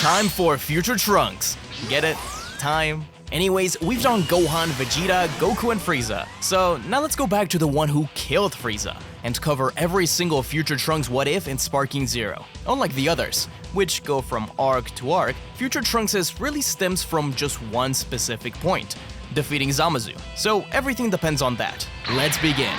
Time for Future Trunks. Get it? Time. Anyways, we've done Gohan, Vegeta, Goku, and Frieza. So now let's go back to the one who killed Frieza and cover every single Future Trunks what if in Sparking Zero. Unlike the others, which go from arc to arc, Future Trunks' really stems from just one specific point: defeating Zamasu. So everything depends on that. Let's begin.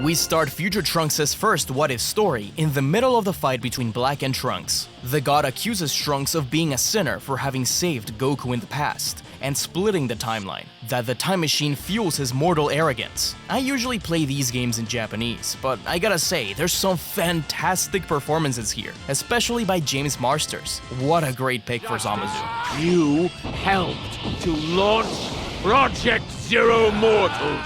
We start Future Trunks' first what-if story in the middle of the fight between Black and Trunks. The god accuses Trunks of being a sinner for having saved Goku in the past, and splitting the timeline, that the time machine fuels his mortal arrogance. I usually play these games in Japanese, but I gotta say, there's some fantastic performances here, especially by James Marsters. What a great pick for Zamasu. You helped to launch Project Zero Mortals.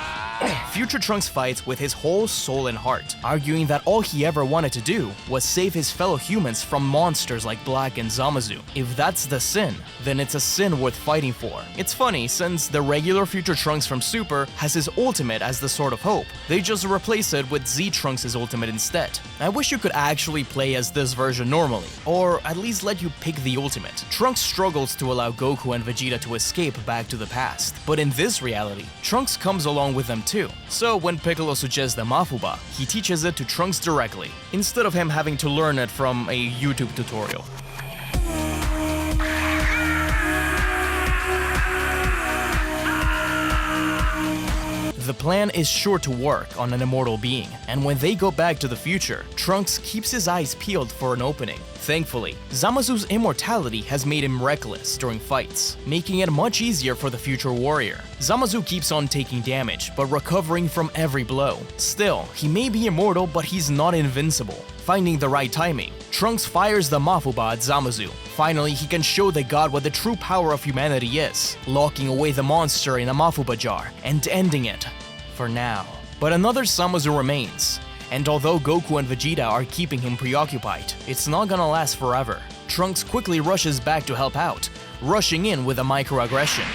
Future Trunks fights with his whole soul and heart, arguing that all he ever wanted to do was save his fellow humans from monsters like Black and Zamasu. If that's the sin, then it's a sin worth fighting for. It's funny, since the regular Future Trunks from Super has his ultimate as the Sword of Hope, they just replace it with Z Trunks' ultimate instead. I wish you could actually play as this version normally, or at least let you pick the ultimate. Trunks struggles to allow Goku and Vegeta to escape back to the past, but in this reality, Trunks comes along with them too. So when Piccolo suggests the Mafuba, he teaches it to Trunks directly, instead of him having to learn it from a YouTube tutorial. The plan is sure to work on an immortal being, and when they go back to the future, Trunks keeps his eyes peeled for an opening. Thankfully, Zamasu's immortality has made him reckless during fights, making it much easier for the future warrior. Zamasu keeps on taking damage, but recovering from every blow. Still, he may be immortal, but he's not invincible. Finding the right timing, Trunks fires the Mafuba at Zamasu. Finally, he can show the god what the true power of humanity is, locking away the monster in a Mafuba jar and ending it. For now. But another Zamasu remains, and although Goku and Vegeta are keeping him preoccupied, it's not gonna last forever. Trunks quickly rushes back to help out, rushing in with a microaggression.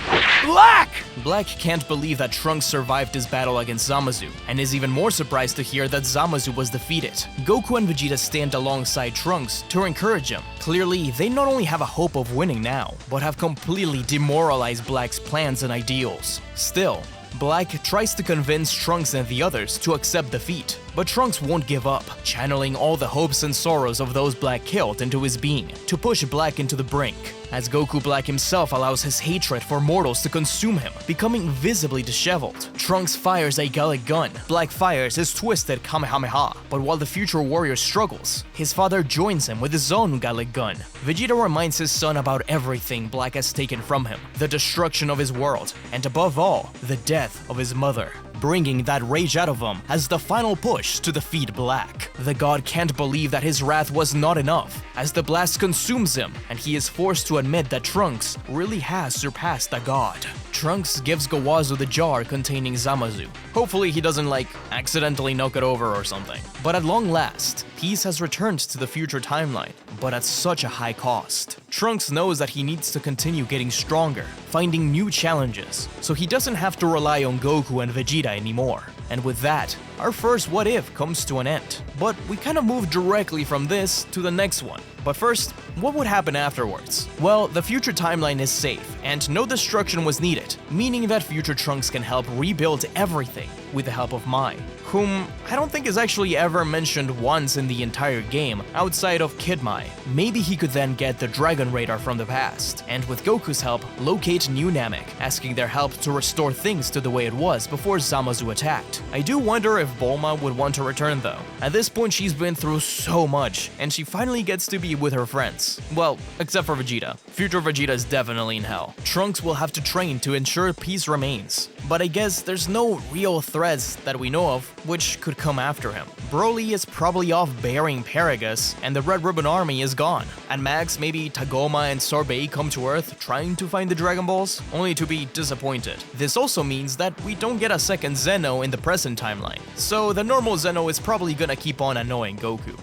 Black! Black can't believe that Trunks survived his battle against Zamasu, and is even more surprised to hear that Zamasu was defeated. Goku and Vegeta stand alongside Trunks to encourage him. Clearly, they not only have a hope of winning now, but have completely demoralized Black's plans and ideals. Still, Black tries to convince Trunks and the others to accept defeat, but Trunks won't give up, channeling all the hopes and sorrows of those Black killed into his being, to push Black into the brink. As Goku Black himself allows his hatred for mortals to consume him, becoming visibly disheveled. Trunks fires a Gallic gun, Black fires his twisted Kamehameha, but while the future warrior struggles, his father joins him with his own Gallic gun. Vegeta reminds his son about everything Black has taken from him, the destruction of his world, and above all, the death of his mother, bringing that rage out of him as the final push to defeat Black. The god can't believe that his wrath was not enough, as the blast consumes him, and he is forced to admit that Trunks really has surpassed the god. Trunks gives Gowazu the jar containing Zamasu. Hopefully he doesn't, accidentally knock it over or something. But at long last, peace has returned to the future timeline, but at such a high cost. Trunks knows that he needs to continue getting stronger, finding new challenges, so he doesn't have to rely on Goku and Vegeta anymore. And with that, our first what if comes to an end. But we kind of move directly from this to the next one. But first, what would happen afterwards? Well, the future timeline is safe, and no destruction was needed, meaning that Future Trunks can help rebuild everything with the help of Mai, whom I don't think is actually ever mentioned once in the entire game outside of Kid Mai. Maybe he could then get the Dragon Radar from the past, and with Goku's help, locate New Namek, asking their help to restore things to the way it was before Zamasu attacked. I do wonder if Bulma would want to return though. At this point she's been through so much, and she finally gets to be with her friends. Well, except for Vegeta. Future Vegeta is definitely in hell. Trunks will have to train to ensure peace remains. But I guess there's no real threats that we know of which could come after him. Broly is probably off burying Paragus, and the Red Ribbon Army is gone. At max, maybe Tagoma and Sorbet come to Earth trying to find the Dragon Balls, only to be disappointed. This also means that we don't get a second Zeno in the present timeline, so the normal Zeno is probably gonna keep on annoying Goku.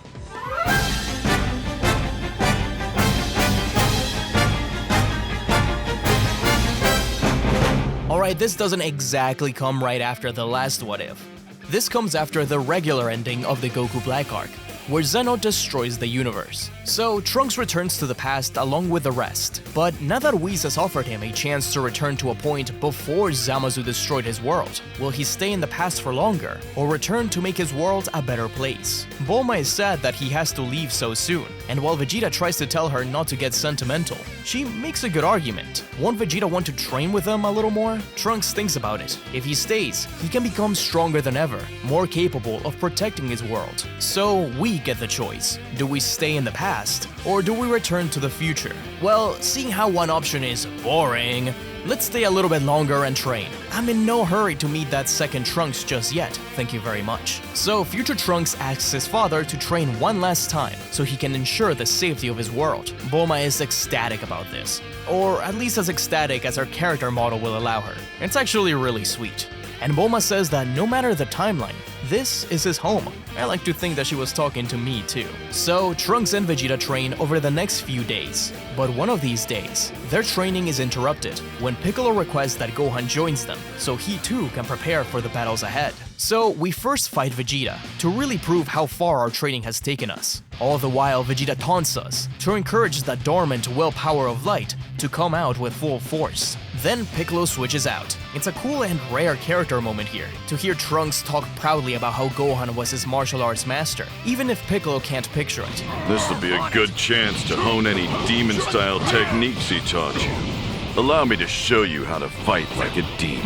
Alright, this doesn't exactly come right after the last what if. This comes after the regular ending of the Goku Black arc, where Zeno destroys the universe. So Trunks returns to the past along with the rest. But now that Whis has offered him a chance to return to a point before Zamasu destroyed his world, will he stay in the past for longer, or return to make his world a better place? Bulma is sad that he has to leave so soon, and while Vegeta tries to tell her not to get sentimental, she makes a good argument. Won't Vegeta want to train with him a little more? Trunks thinks about it. If he stays, he can become stronger than ever, more capable of protecting his world. So we get the choice. Do we stay in the past, or do we return to the future? Well, seeing how one option is boring, let's stay a little bit longer and train. I'm in no hurry to meet that second Trunks just yet, thank you very much. So future Trunks asks his father to train one last time, so he can ensure the safety of his world. Bulma is ecstatic about this, or at least as ecstatic as her character model will allow her. It's actually really sweet. And Bulma says that no matter the timeline, this is his home. I like to think that she was talking to me too. So Trunks and Vegeta train over the next few days. But one of these days, their training is interrupted when Piccolo requests that Gohan joins them, so he too can prepare for the battles ahead. So we first fight Vegeta, to really prove how far our training has taken us. All the while Vegeta taunts us, to encourage the dormant willpower of light to come out with full force. Then Piccolo switches out. It's a cool and rare character moment here, to hear Trunks talk proudly about how Gohan was his martial arts master, even if Piccolo can't picture it. This'll be a good chance to hone any demon-style techniques he taught you. Allow me to show you how to fight like a demon.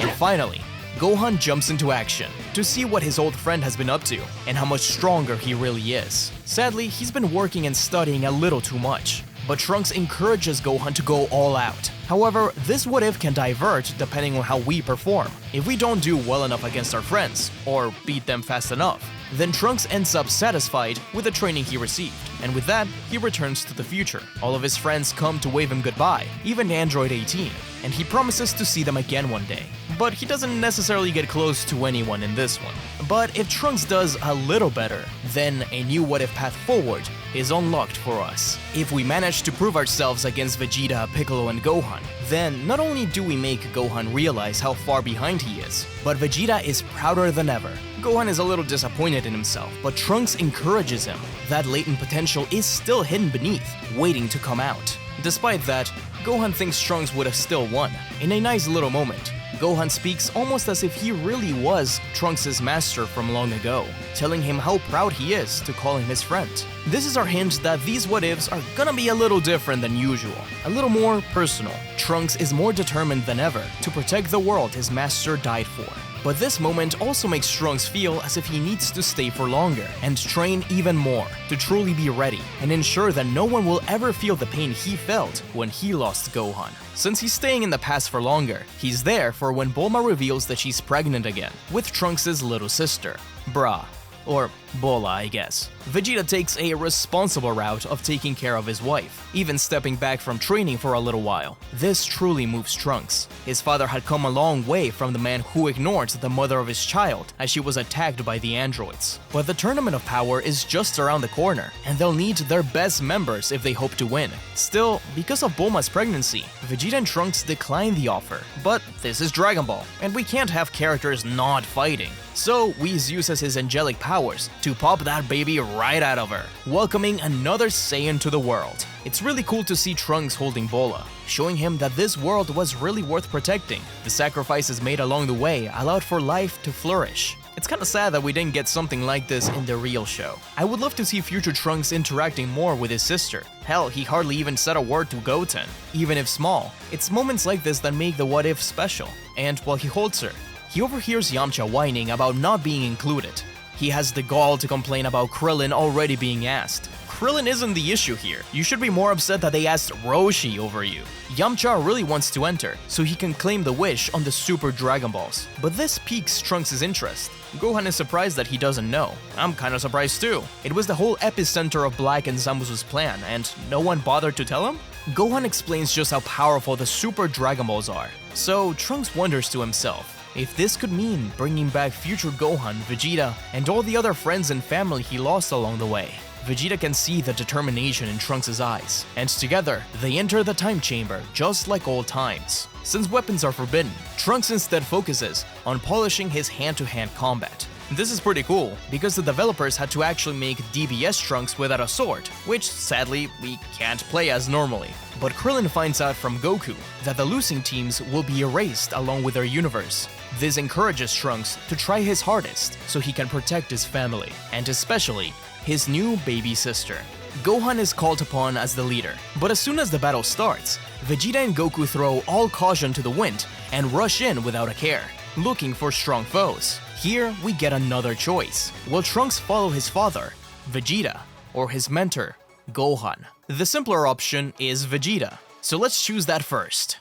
And finally, Gohan jumps into action to see what his old friend has been up to and how much stronger he really is. Sadly, he's been working and studying a little too much, but Trunks encourages Gohan to go all out. However, this what-if can divert depending on how we perform. If we don't do well enough against our friends, or beat them fast enough, then Trunks ends up satisfied with the training he received, and with that, he returns to the future. All of his friends come to wave him goodbye, even Android 18, and he promises to see them again one day. But he doesn't necessarily get close to anyone in this one. But if Trunks does a little better, then a new what-if path forward is unlocked for us. If we manage to prove ourselves against Vegeta, Piccolo, and Gohan, then not only do we make Gohan realize how far behind he is, but Vegeta is prouder than ever. Gohan is a little disappointed in himself, but Trunks encourages him. That latent potential is still hidden beneath, waiting to come out. Despite that, Gohan thinks Trunks would have still won. In a nice little moment, Gohan speaks almost as if he really was Trunks' master from long ago, telling him how proud he is to call him his friend. This is our hint that these what-ifs are gonna be a little different than usual, a little more personal. Trunks is more determined than ever to protect the world his master died for. But this moment also makes Trunks feel as if he needs to stay for longer and train even more to truly be ready and ensure that no one will ever feel the pain he felt when he lost Gohan. Since he's staying in the past for longer, he's there for when Bulma reveals that she's pregnant again with Trunks' little sister, Bra. Or Bola, I guess. Vegeta takes a responsible route of taking care of his wife, even stepping back from training for a little while. This truly moves Trunks. His father had come a long way from the man who ignored the mother of his child as she was attacked by the androids. But the Tournament of Power is just around the corner, and they'll need their best members if they hope to win. Still, because of Bulma's pregnancy, Vegeta and Trunks decline the offer. But this is Dragon Ball, and we can't have characters not fighting. So Whis uses his angelic powers to pop that baby right out of her, welcoming another Saiyan to the world. It's really cool to see Trunks holding Bola, showing him that this world was really worth protecting. The sacrifices made along the way allowed for life to flourish. It's kinda sad that we didn't get something like this in the real show. I would love to see future Trunks interacting more with his sister. Hell, he hardly even said a word to Goten, even if small. It's moments like this that make the what if special. And while he holds her, he overhears Yamcha whining about not being included. He has the gall to complain about Krillin already being asked. Krillin isn't the issue here. You should be more upset that they asked Roshi over you. Yamcha really wants to enter, so he can claim the wish on the Super Dragon Balls. But this piques Trunks' interest. Gohan is surprised that he doesn't know. I'm kinda surprised too. It was the whole epicenter of Black and Zamasu's plan, and no one bothered to tell him? Gohan explains just how powerful the Super Dragon Balls are. So Trunks wonders to himself if this could mean bringing back future Gohan, Vegeta, and all the other friends and family he lost along the way. Vegeta can see the determination in Trunks' eyes, and together, they enter the time chamber just like old times. Since weapons are forbidden, Trunks instead focuses on polishing his hand-to-hand combat. This is pretty cool, because the developers had to actually make DBS Trunks without a sword, which sadly we can't play as normally. But Krillin finds out from Goku that the losing teams will be erased along with their universe. This encourages Trunks to try his hardest so he can protect his family, and especially his new baby sister. Gohan is called upon as the leader, but as soon as the battle starts, Vegeta and Goku throw all caution to the wind and rush in without a care, looking for strong foes. Here we get another choice. Will Trunks follow his father, Vegeta, or his mentor, Gohan? The simpler option is Vegeta, so let's choose that first.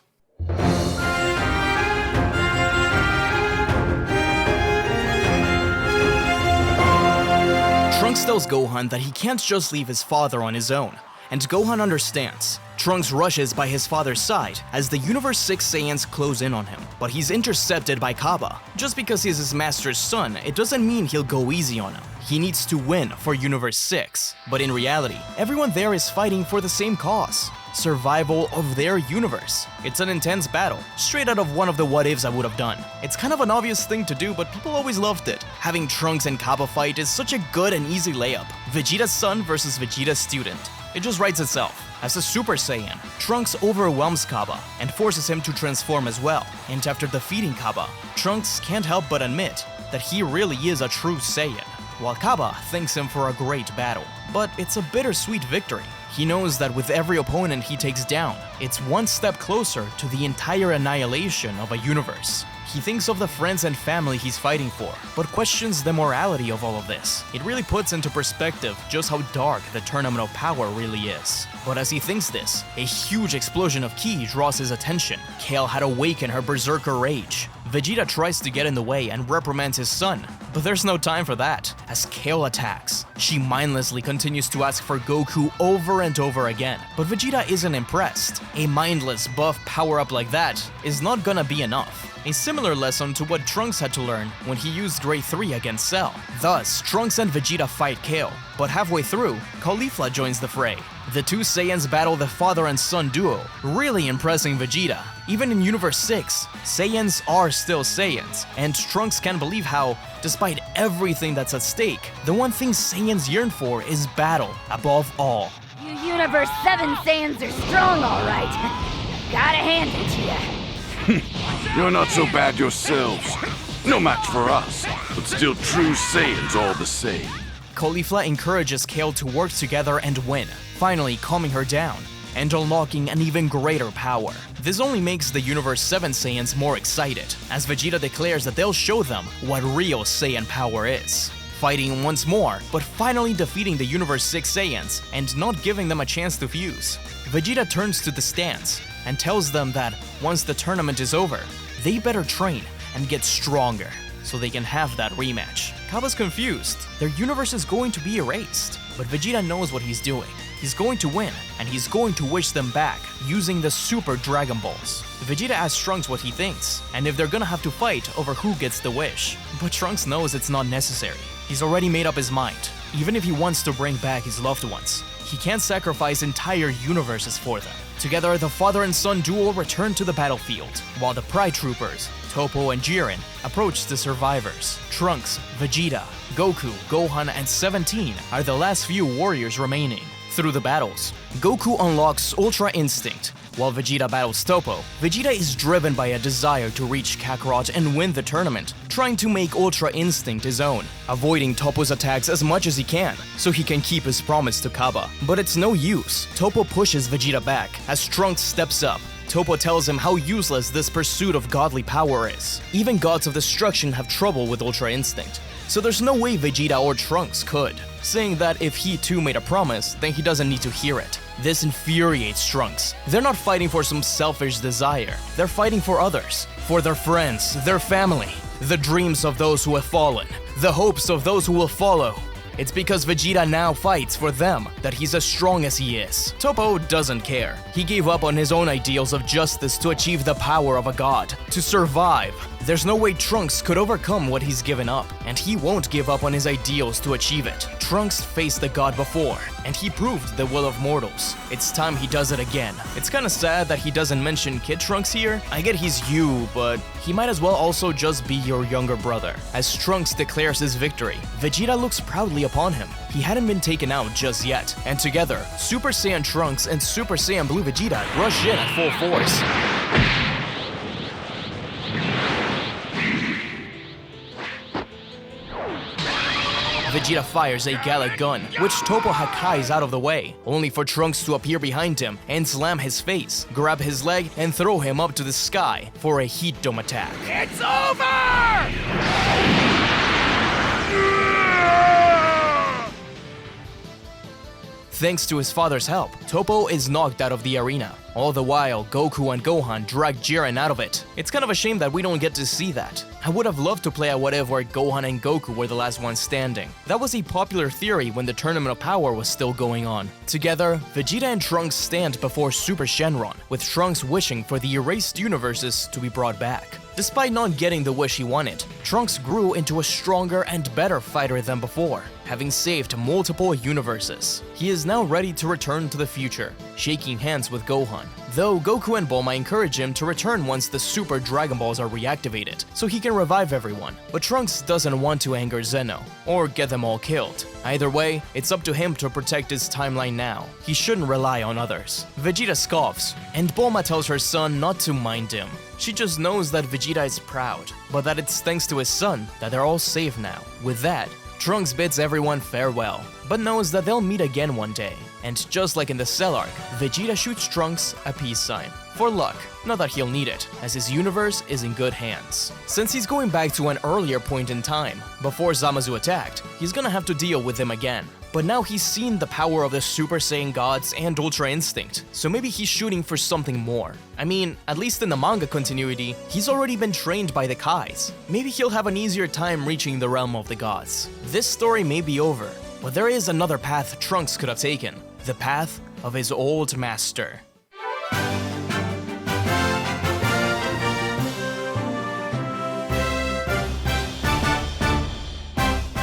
Trunks tells Gohan that he can't just leave his father on his own, and Gohan understands. Trunks rushes by his father's side as the Universe 6 Saiyans close in on him, but he's intercepted by Cabba. Just because he's his master's son, it doesn't mean he'll go easy on him. He needs to win for Universe 6, but in reality, everyone there is fighting for the same cause: survival of their universe. It's an intense battle, straight out of one of the what-ifs I would have done. It's kind of an obvious thing to do, but people always loved it. Having Trunks and Cabba fight is such a good and easy layup. Vegeta's son versus Vegeta's student. It just writes itself. As a Super Saiyan, Trunks overwhelms Cabba and forces him to transform as well. And after defeating Cabba, Trunks can't help but admit that he really is a true Saiyan, while Cabba thanks him for a great battle. But it's a bittersweet victory. He knows that with every opponent he takes down, it's one step closer to the entire annihilation of a universe. He thinks of the friends and family he's fighting for, but questions the morality of all of this. It really puts into perspective just how dark the Tournament of Power really is. But as he thinks this, a huge explosion of ki draws his attention. Kale had awakened her berserker rage. Vegeta tries to get in the way and reprimands his son, but there's no time for that. As Kale attacks, she mindlessly continues to ask for Goku over and over again, but Vegeta isn't impressed. A mindless buff power-up like that is not gonna be enough. A similar lesson to what Trunks had to learn when he used Grade 3 against Cell. Thus, Trunks and Vegeta fight Kale, but halfway through, Caulifla joins the fray. The two Saiyans battle the father and son duo, really impressing Vegeta. Even in Universe 6, Saiyans are still Saiyans, and Trunks can't believe how, despite everything that's at stake, the one thing Saiyans yearn for is battle above all. You Universe 7 Saiyans are strong, all right. Gotta hand it to you. You're not so bad yourselves. No match for us, but still true Saiyans all the same. Caulifla encourages Kale to work together and win, finally calming her down and unlocking an even greater power. This only makes the Universe 7 Saiyans more excited, as Vegeta declares that they'll show them what real Saiyan power is. Fighting once more, but finally defeating the Universe 6 Saiyans and not giving them a chance to fuse. Vegeta turns to the stands and tells them that once the tournament is over, they better train and get stronger so they can have that rematch. Cabba's confused. Their universe is going to be erased, but Vegeta knows what he's doing. He's going to win, and he's going to wish them back using the Super Dragon Balls. Vegeta asks Trunks what he thinks, and if they're gonna have to fight over who gets the wish. But Trunks knows it's not necessary. He's already made up his mind. Even if he wants to bring back his loved ones, he can't sacrifice entire universes for them. Together, the father and son duo return to the battlefield, while the Pride Troopers, Toppo and Jiren, approach the survivors. Trunks, Vegeta, Goku, Gohan, and 17 are the last few warriors remaining. Through the battles, Goku unlocks Ultra Instinct, while Vegeta battles Toppo. Vegeta is driven by a desire to reach Kakarot and win the tournament, trying to make Ultra Instinct his own, avoiding Toppo's attacks as much as he can, so he can keep his promise to Cabba. But it's no use. Toppo pushes Vegeta back as Trunks steps up. Toppo tells him how useless this pursuit of godly power is. Even gods of destruction have trouble with Ultra Instinct, so there's no way Vegeta or Trunks could, saying that if he too made a promise, then he doesn't need to hear it. This infuriates Trunks. They're not fighting for some selfish desire. They're fighting for others, for their friends, their family, the dreams of those who have fallen, the hopes of those who will follow. It's because Vegeta now fights for them that he's as strong as he is. Toppo doesn't care. He gave up on his own ideals of justice to achieve the power of a god, to survive. There's no way Trunks could overcome what he's given up, and he won't give up on his ideals to achieve it. Trunks faced the god before, and he proved the will of mortals. It's time he does it again. It's kinda sad that he doesn't mention Kid Trunks here. I get he's you, but he might as well also just be your younger brother. As Trunks declares his victory, Vegeta looks proudly upon him. He hadn't been taken out just yet, and together, Super Saiyan Trunks and Super Saiyan Blue Vegeta rush in at full force. Vegeta fires a Gallic gun, which Topo Hakai's out of the way, only for Trunks to appear behind him and slam his face, grab his leg, and throw him up to the sky for a heat dome attack. It's over! Thanks to his father's help, Topo is knocked out of the arena. All the while, Goku and Gohan drag Jiren out of it. It's kind of a shame that we don't get to see that. I would have loved to play a what if where Gohan and Goku were the last ones standing. That was a popular theory when the Tournament of Power was still going on. Together, Vegeta and Trunks stand before Super Shenron, with Trunks wishing for the erased universes to be brought back. Despite not getting the wish he wanted, Trunks grew into a stronger and better fighter than before, having saved multiple universes. He is now ready to return to the future, shaking hands with Gohan. Though Goku and Bulma encourage him to return once the Super Dragon Balls are reactivated, so he can revive everyone. But Trunks doesn't want to anger Zeno, or get them all killed. Either way, it's up to him to protect his timeline now. He shouldn't rely on others. Vegeta scoffs, and Bulma tells her son not to mind him. She just knows that Vegeta is proud, but that it's thanks to his son that they're all safe now. With that, Trunks bids everyone farewell, but knows that they'll meet again one day. And just like in the Cell arc, Vegeta shoots Trunks a peace sign. For luck, not that he'll need it, as his universe is in good hands. Since he's going back to an earlier point in time, before Zamasu attacked, he's gonna have to deal with him again. But now he's seen the power of the Super Saiyan gods and Ultra Instinct, so maybe he's shooting for something more. I mean, at least in the manga continuity, he's already been trained by the Kais. Maybe he'll have an easier time reaching the realm of the gods. This story may be over, but there is another path Trunks could have taken. The path of his old master.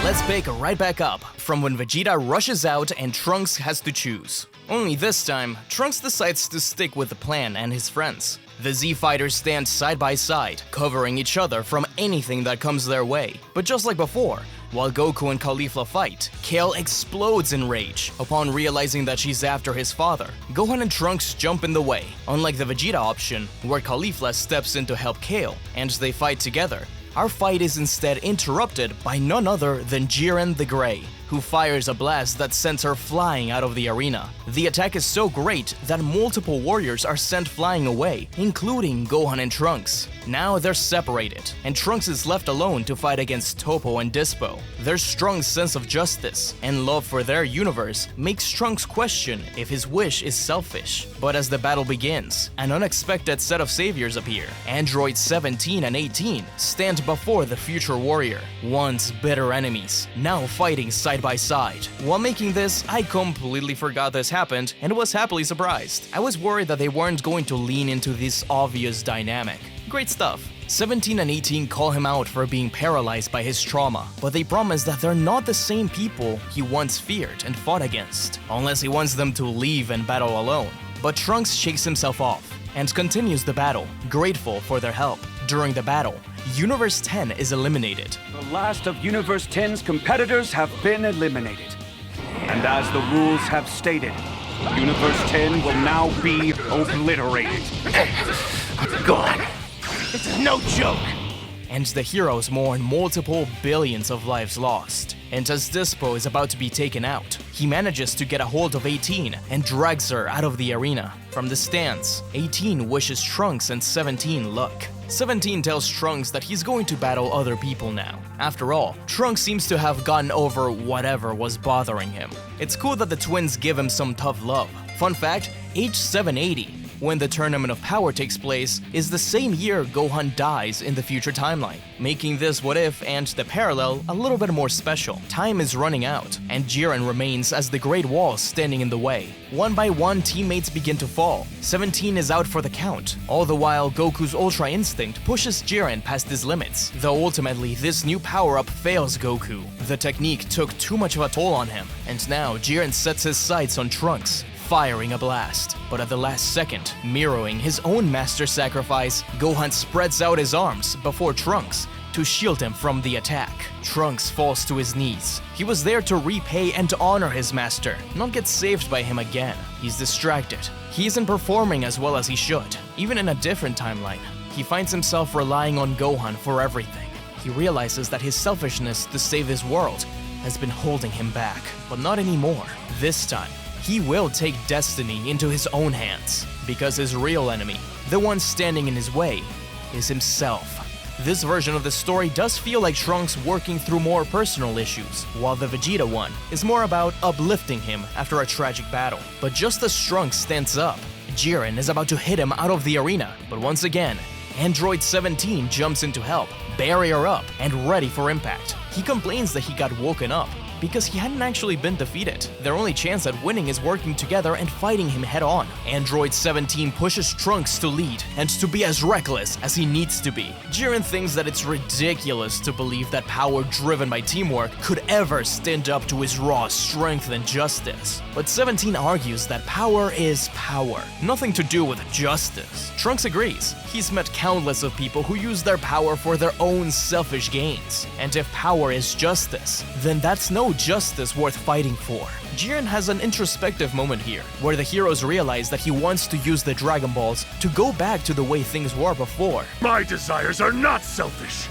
Let's pick right back up from when Vegeta rushes out and Trunks has to choose. Only this time, Trunks decides to stick with the plan and his friends. The Z fighters stand side by side, covering each other from anything that comes their way. But just like before, while Goku and Caulifla fight, Kale explodes in rage upon realizing that she's after his father. Gohan and Trunks jump in the way, unlike the Vegeta option, where Caulifla steps in to help Kale, and they fight together. Our fight is instead interrupted by none other than Jiren the Grey, who fires a blast that sends her flying out of the arena. The attack is so great that multiple warriors are sent flying away, including Gohan and Trunks. Now they're separated, and Trunks is left alone to fight against Topo and Dispo. Their strong sense of justice and love for their universe makes Trunks question if his wish is selfish. But as the battle begins, an unexpected set of saviors appear. Androids 17 and 18 stand before the future warrior, once bitter enemies, now fighting side by side. While making this, I completely forgot this happened and was happily surprised. I was worried that they weren't going to lean into this obvious dynamic. Great stuff. 17 and 18 call him out for being paralyzed by his trauma, but they promise that they're not the same people he once feared and fought against, unless he wants them to leave and battle alone. But Trunks shakes himself off and continues the battle, grateful for their help. During the battle, Universe 10 is eliminated. The last of Universe 10's competitors have been eliminated. And as the rules have stated, Universe 10 will now be obliterated. Gone. This is no joke. And the heroes mourn multiple billions of lives lost. And as Dispo is about to be taken out, he manages to get a hold of 18 and drags her out of the arena. From the stands, 18 wishes Trunks and 17 luck. 17 tells Trunks that he's going to battle other people now. After all, Trunks seems to have gotten over whatever was bothering him. It's cool that the twins give him some tough love. Fun fact, age 780, when the Tournament of Power takes place, is the same year Gohan dies in the future timeline, making this What If and the parallel a little bit more special. Time is running out, and Jiren remains as the Great Wall standing in the way. One by one, teammates begin to fall. 17 is out for the count, all the while Goku's Ultra Instinct pushes Jiren past his limits, though ultimately this new power-up fails Goku. The technique took too much of a toll on him, and now Jiren sets his sights on Trunks, firing a blast. But at the last second, mirroring his own master sacrifice, Gohan spreads out his arms before Trunks to shield him from the attack. Trunks falls to his knees. He was there to repay and to honor his master, not get saved by him again. He's distracted. He isn't performing as well as he should. Even in a different timeline, he finds himself relying on Gohan for everything. He realizes that his selfishness to save his world has been holding him back, but not anymore. This time, he will take destiny into his own hands, because his real enemy, the one standing in his way, is himself. This version of the story does feel like Trunks working through more personal issues, while the Vegeta one is more about uplifting him after a tragic battle. But just as Trunks stands up, Jiren is about to hit him out of the arena, but once again, Android 17 jumps in to help, barrier up, and ready for impact. He complains that he got woken up, because he hadn't actually been defeated. Their only chance at winning is working together and fighting him head-on. Android 17 pushes Trunks to lead and to be as reckless as he needs to be. Jiren thinks that it's ridiculous to believe that power driven by teamwork could ever stand up to his raw strength and justice. But 17 argues that power is power, nothing to do with justice. Trunks agrees. He's met countless of people who use their power for their own selfish gains. And if power is justice, then that's no justice worth fighting for. Jiren has an introspective moment here, where the heroes realize that he wants to use the Dragon Balls to go back to the way things were before. My desires are not selfish,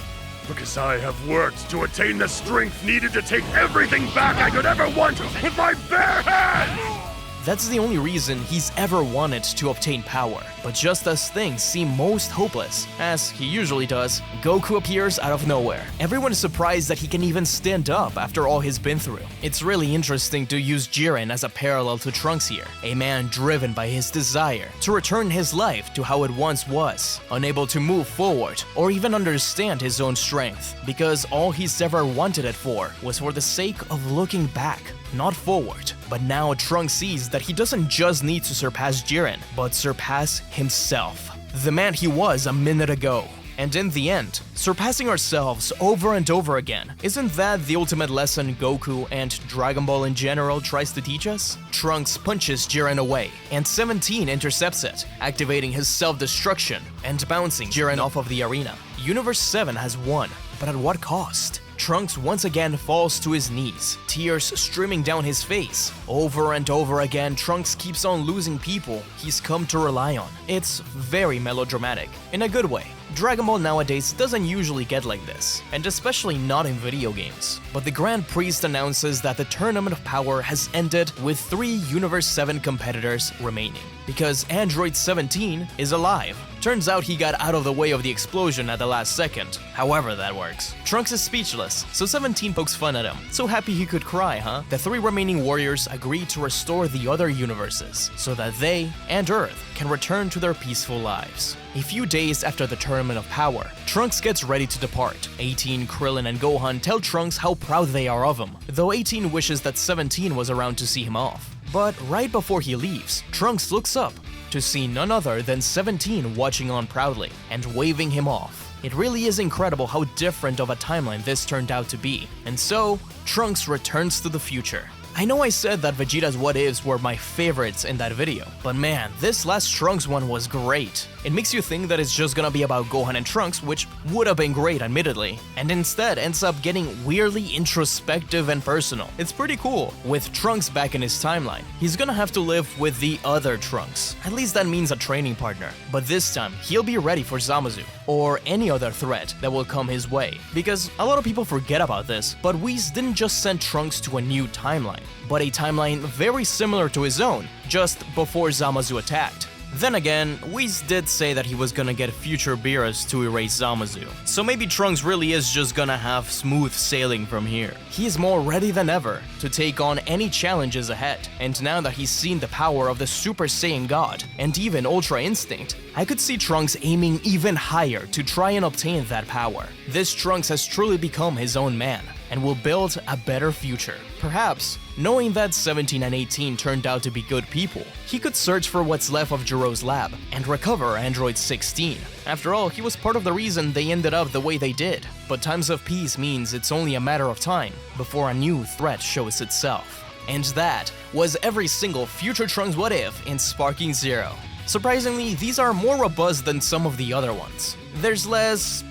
because I have worked to attain the strength needed to take everything back I could ever want with my bare hands! That's the only reason he's ever wanted to obtain power. But just as things seem most hopeless, as he usually does, Goku appears out of nowhere. Everyone is surprised that he can even stand up after all he's been through. It's really interesting to use Jiren as a parallel to Trunks here, a man driven by his desire to return his life to how it once was, unable to move forward or even understand his own strength, because all he's ever wanted it for was for the sake of looking back, not forward. But now Trunks sees that he doesn't just need to surpass Jiren, but surpass himself, the man he was a minute ago. And in the end, surpassing ourselves over and over again, isn't that the ultimate lesson Goku and Dragon Ball in general tries to teach us? Trunks punches Jiren away, and 17 intercepts it, activating his self-destruction and bouncing Jiren off of the arena. Universe 7 has won, but at what cost? Trunks once again falls to his knees, tears streaming down his face. Over and over again, Trunks keeps on losing people he's come to rely on. It's very melodramatic, in a good way. Dragon Ball nowadays doesn't usually get like this, and especially not in video games. But the Grand Priest announces that the Tournament of Power has ended with 3 Universe 7 competitors remaining, because Android 17 is alive. Turns out he got out of the way of the explosion at the last second, however that works. Trunks is speechless, so 17 pokes fun at him. So happy he could cry, huh? The 3 remaining warriors agree to restore the other universes, so that they and Earth can return to their peaceful lives. A few days after the Tournament of Power, Trunks gets ready to depart. 18, Krillin, and Gohan tell Trunks how proud they are of him, though 18 wishes that 17 was around to see him off. But right before he leaves, Trunks looks up to see none other than 17 watching on proudly and waving him off. It really is incredible how different of a timeline this turned out to be. And so, Trunks returns to the future. I know I said that Vegeta's what ifs were my favorites in that video, but man, this last Trunks one was great. It makes you think that it's just gonna be about Gohan and Trunks, which would have been great admittedly, and instead ends up getting weirdly introspective and personal. It's pretty cool. With Trunks back in his timeline, he's gonna have to live with the other Trunks. At least that means a training partner. But this time, he'll be ready for Zamasu, or any other threat that will come his way. Because a lot of people forget about this, but Whis didn't just send Trunks to a new timeline, but a timeline very similar to his own, just before Zamasu attacked. Then again, Whis did say that he was gonna get future Beerus to erase Zamasu, so maybe Trunks really is just gonna have smooth sailing from here. He is more ready than ever to take on any challenges ahead, and now that he's seen the power of the Super Saiyan God and even Ultra Instinct, I could see Trunks aiming even higher to try and obtain that power. This Trunks has truly become his own man, and will build a better future. Perhaps, knowing that 17 and 18 turned out to be good people, he could search for what's left of Jiro's lab and recover Android 16. After all, he was part of the reason they ended up the way they did. But times of peace means it's only a matter of time before a new threat shows itself. And that was every single future Trunks What If in Sparking Zero. Surprisingly, these are more robust than some of the other ones. There's less,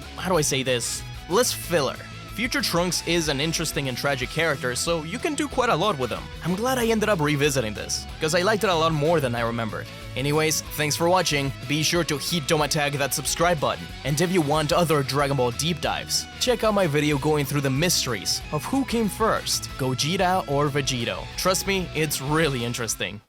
less filler. Future Trunks is an interesting and tragic character, so you can do quite a lot with him. I'm glad I ended up revisiting this, because I liked it a lot more than I remembered. Anyways, thanks for watching, be sure to tag that subscribe button, and if you want other Dragon Ball deep dives, check out my video going through the mysteries of who came first, Gogeta or Vegeta. Trust me, it's really interesting.